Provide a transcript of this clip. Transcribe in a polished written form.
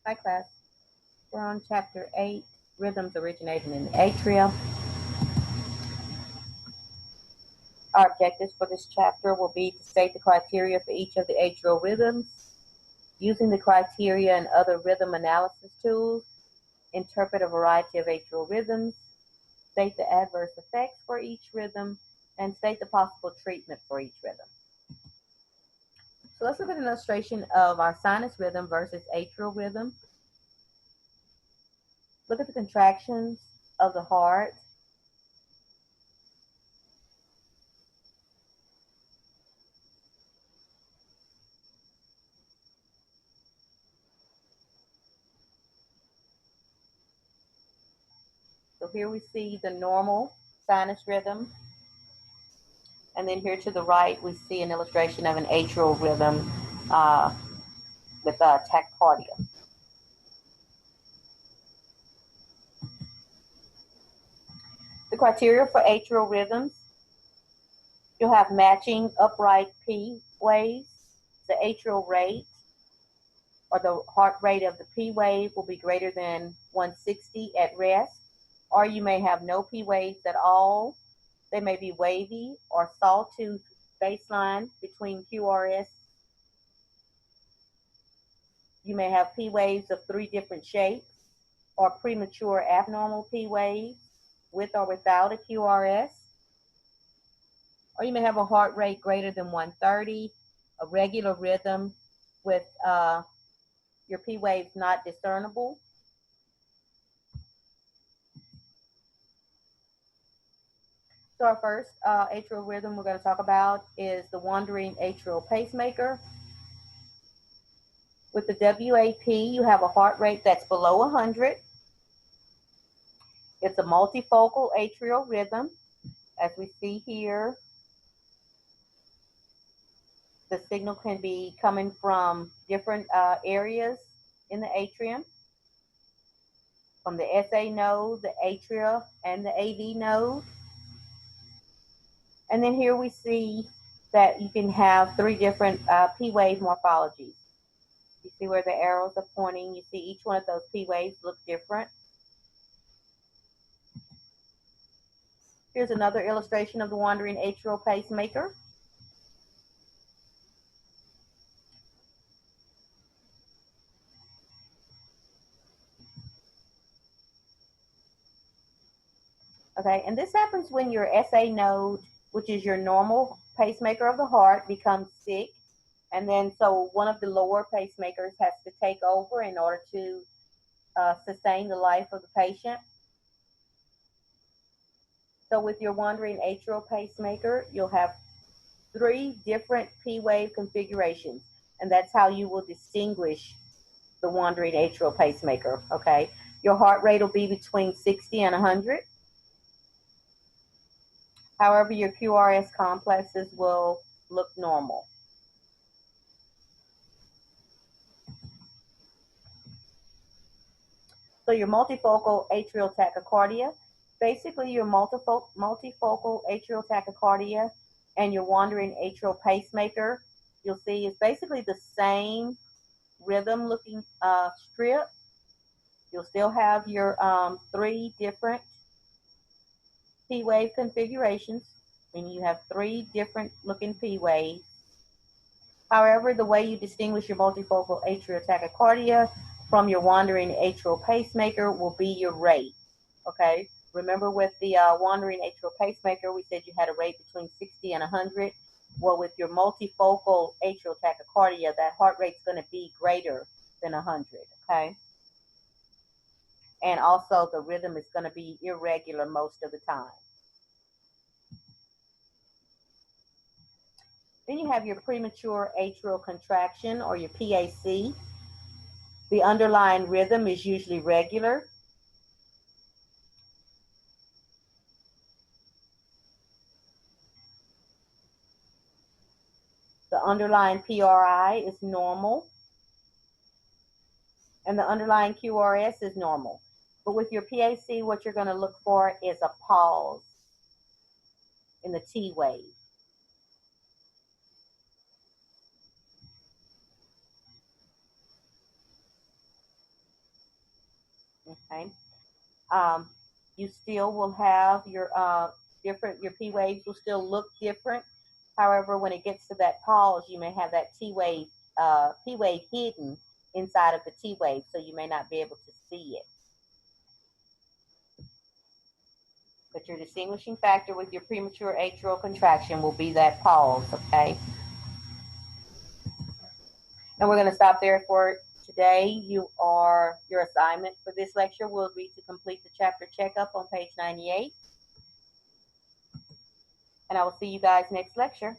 Hi class, we're on chapter 8, Rhythms Originating in the Atria. Our objectives for this chapter will be to state the criteria for each of the atrial rhythms, using the criteria and other rhythm analysis tools, interpret a variety of atrial rhythms, state the adverse effects for each rhythm, and state the possible treatment for each rhythm. So let's look at an illustration of our sinus rhythm versus atrial rhythm. Look at the contractions of the heart. So here we see the normal sinus rhythm. And then here to the right, we see an illustration of an atrial rhythm with tachycardia. The criteria for atrial rhythms, you'll have matching upright P waves. The atrial rate or the heart rate of the P wave will be greater than 160 at rest, or you may have no P waves at all. They may be wavy or sawtooth baseline between QRS. You may have P waves of 3 different shapes, or premature abnormal P waves with or without a QRS. Or you may have a heart rate greater than 130, a regular rhythm with your P waves not discernible. So our first atrial rhythm we're going to talk about is the wandering atrial pacemaker. With the WAP, you have a heart rate that's below 100. It's a multifocal atrial rhythm, as we see here. The signal can be coming from different areas in the atrium, from the SA node, the atria, and the AV node. And then here we see that you can have 3 different P wave morphologies. You see where the arrows are pointing. You see each one of those P waves look different. Here's another illustration of the wandering atrial pacemaker. Okay, and this happens when your SA node, which is your normal pacemaker of the heart, becomes sick. And then so one of the lower pacemakers has to take over in order to sustain the life of the patient. So with your wandering atrial pacemaker, you'll have 3 different P wave configurations, and that's how you will distinguish the wandering atrial pacemaker, okay? Your heart rate will be between 60 and 100. However, your QRS complexes will look normal. So your multifocal atrial tachycardia, basically your multifocal atrial tachycardia and your wandering atrial pacemaker, you'll see is basically the same rhythm looking strip. You'll still have your 3 different P wave configurations, and you have 3 different looking P waves. However, the way you distinguish your multifocal atrial tachycardia from your wandering atrial pacemaker will be your rate, okay? Remember with the wandering atrial pacemaker, we said you had a rate between 60 and 100. Well, with your multifocal atrial tachycardia, that heart rate's going to be greater than 100, okay? And also the rhythm is going to be irregular most of the time. Then you have your premature atrial contraction, or your PAC. The underlying rhythm is usually regular. The underlying PRI is normal. And the underlying QRS is normal. But with your PAC, what you're going to look for is a pause in the T wave. Okay. Um, you still will have your your P waves will still look different. However, when it gets to that pause, you may have that P wave hidden inside of the T wave, so you may not be able to see it. But your distinguishing factor with your premature atrial contraction will be that pause, okay? And we're going to stop there for today. Your assignment for this lecture will be to complete the chapter checkup on page 98. And I will see you guys next lecture.